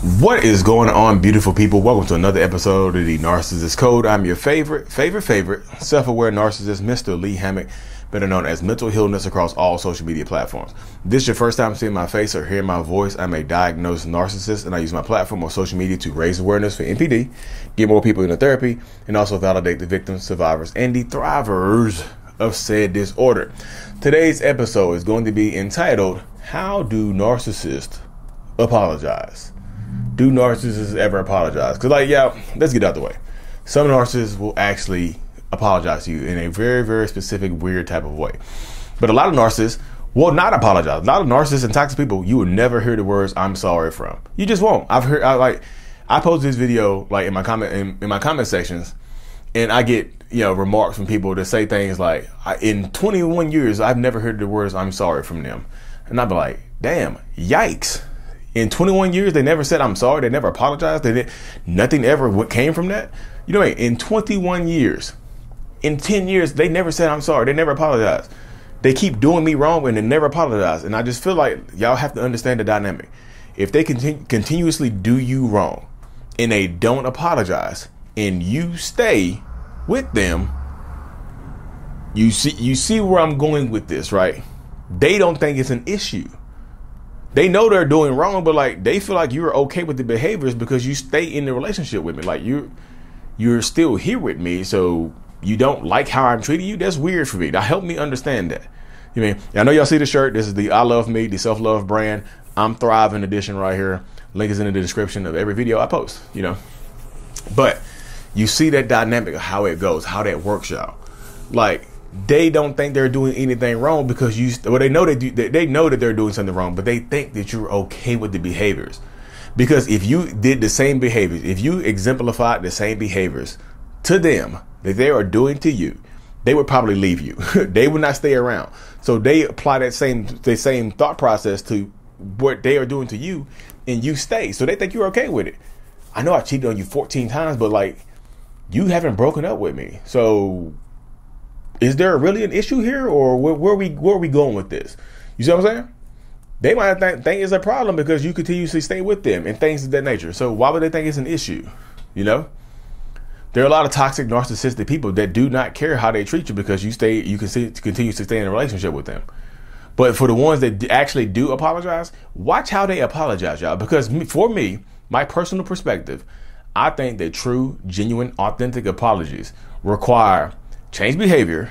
What is going on, beautiful people? Welcome to another episode of the Narcissists Code. I'm your favorite self-aware narcissist, Mr. Lee Hammock, better known as Mental Healness across all social media platforms. If this is your first time seeing my face or hearing my voice, I'm a diagnosed narcissist, and I use my platform on social media to raise awareness for NPD, get more people into therapy, and also validate the victims, survivors, and the thrivers of said disorder. Today's episode is going to be entitled, How Do Narcissists Apologize? Do narcissists ever apologize? Because, let's get out the way. Some narcissists will actually apologize to you in a very, very specific, weird type of way. But a lot of narcissists will not apologize. A lot of narcissists and toxic people, you will never hear the words "I'm sorry" from. You just won't. I post this video in my comment sections, and I get remarks from people that say things like, "In 21 years, I've never heard the words "I'm sorry" from them," and I'd be like, "Damn, yikes." In 21 years, they never said I'm sorry. They never apologized. Nothing ever came from that. You know what I mean? In 21 years, in 10 years, they never said I'm sorry. They never apologized. They keep doing me wrong and they never apologize. And I just feel like y'all have to understand the dynamic. If they continuously do you wrong and they don't apologize and you stay with them, you see where I'm going with this, right? They don't think it's an issue. They know they're doing wrong, but they feel like you're okay with the behaviors because you stay in the relationship with me. Like you're still here with me, so you don't like how I'm treating you. That's weird for me. Now help me understand that. I know y'all see the shirt. This is the I Love Me, the self-love brand. I'm Thriving edition right here. Link is in the description of every video I post. But you see that dynamic of how it goes, how that works, y'all. They don't think they're doing anything wrong because they know they know that they're doing something wrong, but they think that you're okay with the behaviors. Because if you did the same behaviors, if you exemplified the same behaviors to them that they are doing to you, they would probably leave you. They would not stay around. So they apply the same thought process to what they are doing to you, and you stay. So they think you're okay with it. I know I cheated on you 14 times, but you haven't broken up with me. So is there really an issue here, or where are we going with this? You see what I'm saying? They might think it's a problem because you continuously stay with them and things of that nature. So why would they think it's an issue? There are a lot of toxic, narcissistic people that do not care how they treat you because you continue to stay in a relationship with them. But for the ones that actually do apologize, watch how they apologize, y'all. Because for me, my personal perspective, I think that true, genuine, authentic apologies require change behavior,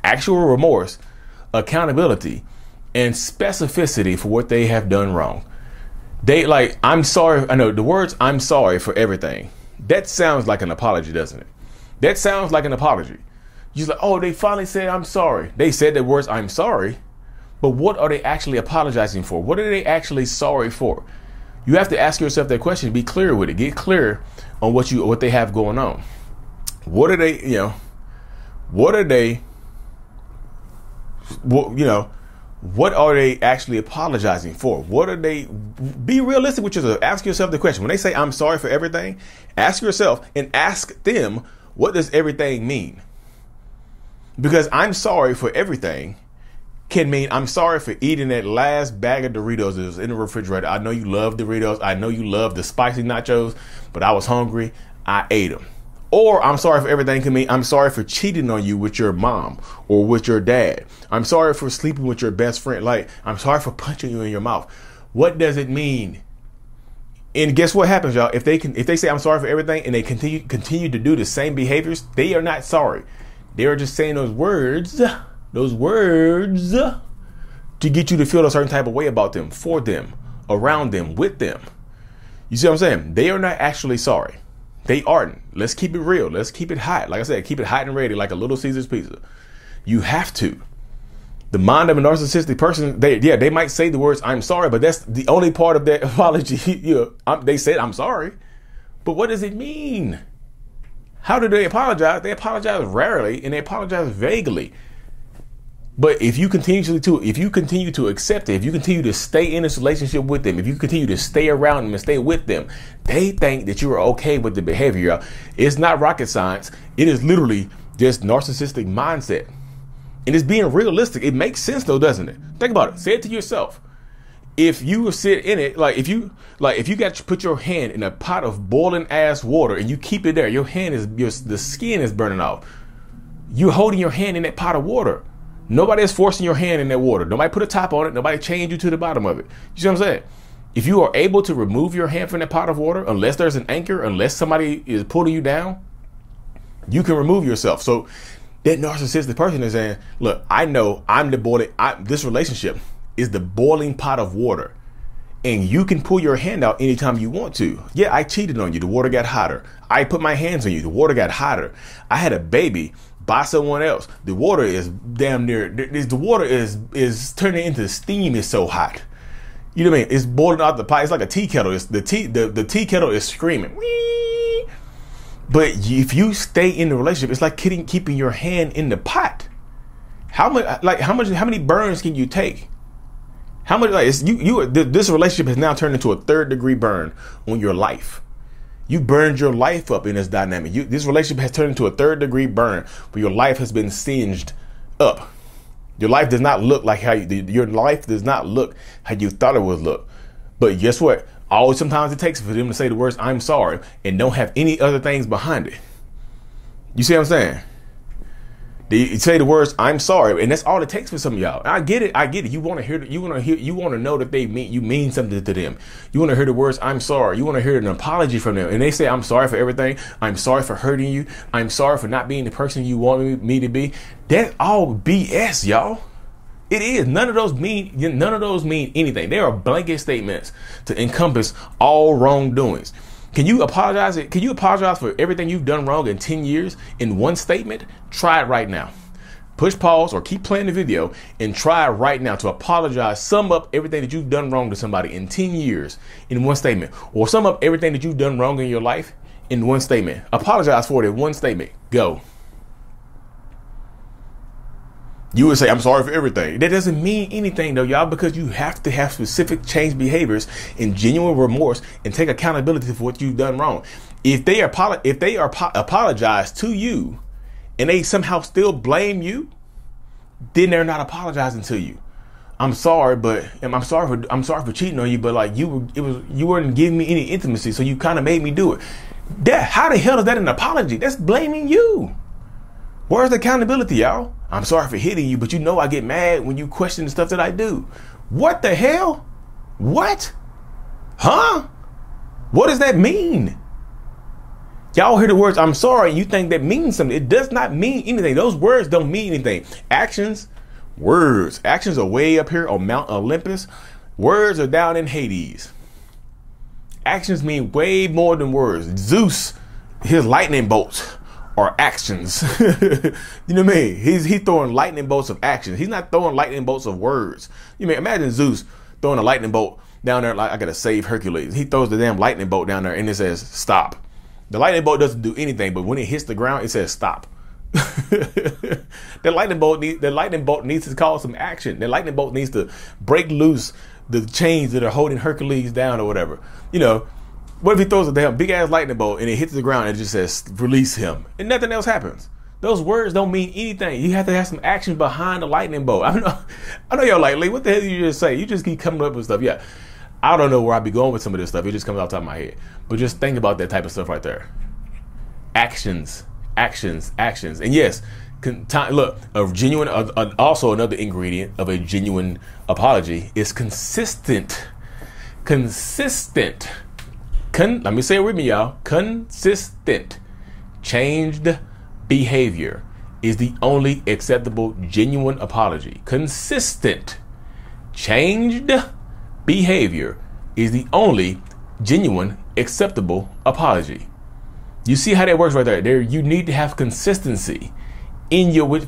actual remorse, accountability, and specificity for what they have done wrong. I'm sorry. I know the words "I'm sorry for everything." That sounds like an apology, doesn't it? That sounds like an apology. You're like, oh, they finally said I'm sorry. They said the words "I'm sorry," but what are they actually apologizing for? What are they actually sorry for? You have to ask yourself that question. Be clear with it. Get clear on what they have going on. What are they? What are they actually apologizing for? What are they? Be realistic with yourself. Ask yourself the question. When they say "I'm sorry for everything," ask yourself and ask them, what does everything mean? Because "I'm sorry for everything" can mean I'm sorry for eating that last bag of Doritos that was in the refrigerator. I know you love Doritos. I know you love the spicy nachos, but I was hungry. I ate them. Or I'm sorry for everything can mean I'm sorry for cheating on you with your mom or with your dad. I'm sorry for sleeping with your best friend. I'm sorry for punching you in your mouth. What does it mean? And guess what happens, y'all? If they say I'm sorry for everything and they continue to do the same behaviors, they are not sorry. They are just saying those words to get you to feel a certain type of way about them, for them, around them, with them. You see what I'm saying? They are not actually sorry. They aren't. Let's keep it real. Let's keep it hot. Like I said, keep it hot and ready like a Little Caesars pizza. You have to. The mind of a narcissistic person, they might say the words "I'm sorry," but that's the only part of that apology. They said "I'm sorry," but what does it mean? How do they apologize? They apologize rarely and they apologize vaguely. But if you continue to accept it, if you continue to stay in this relationship with them, if you continue to stay around them and stay with them, they think that you are okay with the behavior. It's not rocket science. It is literally just narcissistic mindset. And it's being realistic. It makes sense though, doesn't it? Think about it. Say it to yourself. if you sit in it, if you got to put your hand in a pot of boiling ass water and you keep it there, your hand is, the skin is burning off. You're holding your hand in that pot of water. Nobody is forcing your hand in that water. Nobody put a top on it. Nobody chained you to the bottom of it. You see what I'm saying? If you are able to remove your hand from that pot of water, unless there's an anchor, unless somebody is pulling you down, you can remove yourself. So that narcissistic person is saying, look, I know I'm the boiling, this relationship is the boiling pot of water. And you can pull your hand out anytime you want to. Yeah, I cheated on you. The water got hotter. I put my hands on you. The water got hotter. I had a baby by someone else. The water is damn near, the water is turning into steam. It's so hot. You know what I mean? It's boiling out the pot. It's like a tea kettle. It's the tea kettle is screaming. Whee! But if you stay in the relationship, it's like keeping your hand in the pot. How many burns can you take? How much, this relationship has now turned into a 3rd-degree burn on your life. You burned your life up in this dynamic. This relationship has turned into a 3rd-degree burn where your life has been singed up. Your life does not look like your life does not look how you thought it would look. But guess what? Sometimes it takes for them to say the words, I'm sorry, and don't have any other things behind it. You see what I'm saying? They say the words, I'm sorry, and that's all it takes for some of y'all. I get it. You want to hear, you want to know that you mean something to them. You want to hear the words, I'm sorry. You want to hear an apology from them. And they say, I'm sorry for everything. I'm sorry for hurting you. I'm sorry for not being the person you want me to be. That's all BS, y'all. It is. None of those mean anything. They are blanket statements to encompass all wrongdoings. Can you apologize? Can you apologize for everything you've done wrong in 10 years in one statement? Try it right now. Push pause or keep playing the video and try right now to apologize. Sum up everything that you've done wrong to somebody in 10 years in one statement, or sum up everything that you've done wrong in your life in one statement. Apologize for it in one statement. Go. You would say, I'm sorry for everything. That doesn't mean anything though, y'all, because you have to have specific change behaviors and genuine remorse and take accountability for what you've done wrong. If they apologize to you and they somehow still blame you, then they're not apologizing to you. I'm sorry, but I'm sorry for cheating on you, but you weren't giving me any intimacy, so you kind of made me do it. How the hell is that an apology? That's blaming you. Where's the accountability, y'all? I'm sorry for hitting you, but I get mad when you question the stuff that I do. What the hell? What? Huh? What does that mean? Y'all hear the words, I'm sorry, and you think that means something. It does not mean anything. Those words don't mean anything. Actions, words. Actions are way up here on Mount Olympus. Words are down in Hades. Actions mean way more than words. Zeus, his lightning bolts are actions. You know what I mean? He's throwing lightning bolts of actions. He's not throwing lightning bolts of words. You mean, imagine Zeus throwing a lightning bolt down there like I gotta save Hercules. He throws the damn lightning bolt down there and it says stop. The lightning bolt doesn't do anything, but when it hits the ground, it says stop. The lightning bolt needs to cause some action. The lightning bolt needs to break loose the chains that are holding Hercules down or whatever. What if he throws a damn big ass lightning bolt and it hits the ground and it just says release him and nothing else happens? Those words don't mean anything. You have to have some action behind the lightning bolt. I know y'all like, Lee, what the hell did you just say? You just keep coming up with stuff. Yeah, I don't know where I be going with some of this stuff. It just comes off the top of my head. But just think about that type of stuff right there. Actions, actions, actions. And yes, look, also another ingredient of a genuine apology is consistent. Consistent. Let me say it with me, y'all. Consistent changed behavior is the only acceptable genuine apology. Consistent changed behavior is the only genuine acceptable apology. You see how that works right there? You need to have consistency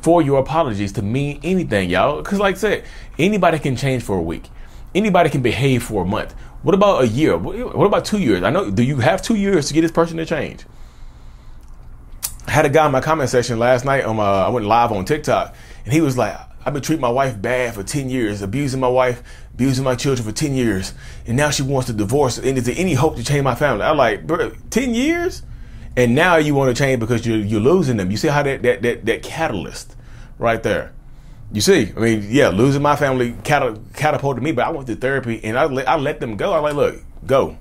for your apologies to mean anything, y'all. Because like I said, anybody can change for a week. Anybody can behave for a month. What about a year? What about 2 years? Do you have 2 years to get this person to change? I had a guy in my comment section last night I went live on TikTok, and he was like, I've been treating my wife bad for 10 years, abusing my wife, abusing my children for 10 years, and now she wants to divorce, and is there any hope to change my family? I'm like, bro, 10 years? And now you want to change because you're losing them. You see how that catalyst right there. You see, I mean, yeah, losing my family catapulted me, but I went to therapy and I let them go. I'm like, look, go.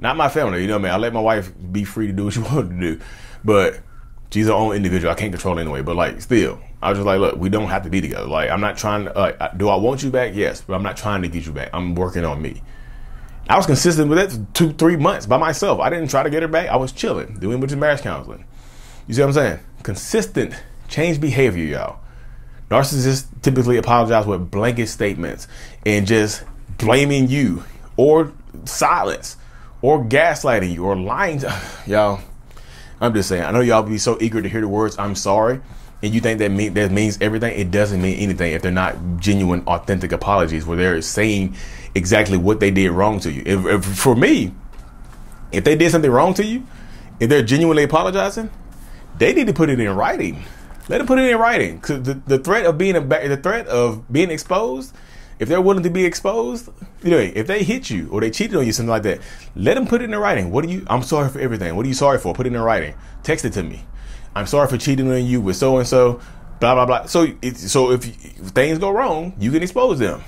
Not my family, you know what I mean? I let my wife be free to do what she wanted to do, but she's her own individual. I can't control it anyway, but like, still, I was just like, look, we don't have to be together. Like, I'm not trying to, do I want you back? Yes, but I'm not trying to get you back. I'm working on me. I was consistent with that for 2-3 months by myself. I didn't try to get her back. I was chilling, doing with marriage counseling. You see what I'm saying? Consistent change behavior, y'all. Narcissists typically apologize with blanket statements and just blaming you or silence or gaslighting you or lying to y'all. I'm just saying, I know y'all be so eager to hear the words "I'm sorry," and you think that means everything. It doesn't mean anything if they're not genuine, authentic apologies where they're saying exactly what they did wrong to you. If for me, if they did something wrong to you, if they're genuinely apologizing, they need to put it in writing. Let them put it in writing, because the threat of being exposed, if they're willing to be exposed, you know, if they hit you or they cheated on you, something like that, let them put it in writing. I'm sorry for everything. What are you sorry for? Put it in writing. Text it to me. I'm sorry for cheating on you with so and so, blah blah blah. So if things go wrong, you can expose them.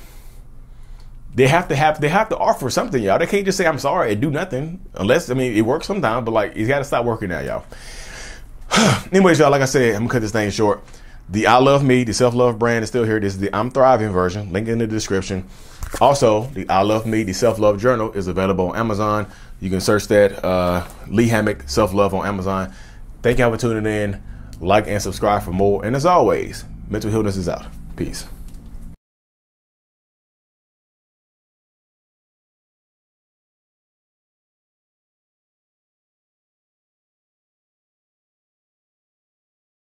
They have to offer something, y'all. They can't just say I'm sorry and do nothing, unless, I mean, it works sometimes, but like, it's got to stop working now, y'all. Anyways, y'all, like I said, I'm gonna cut this thing short. The I Love Me, the self-love brand is still here. This is the I'm Thriving version. Link in the description. Also, the I Love Me, the self-love journal is available on Amazon. You can search that, Lee Hammock Self-Love on Amazon. Thank y'all for tuning in. Like and subscribe for more. And as always, mental illness is out. Peace.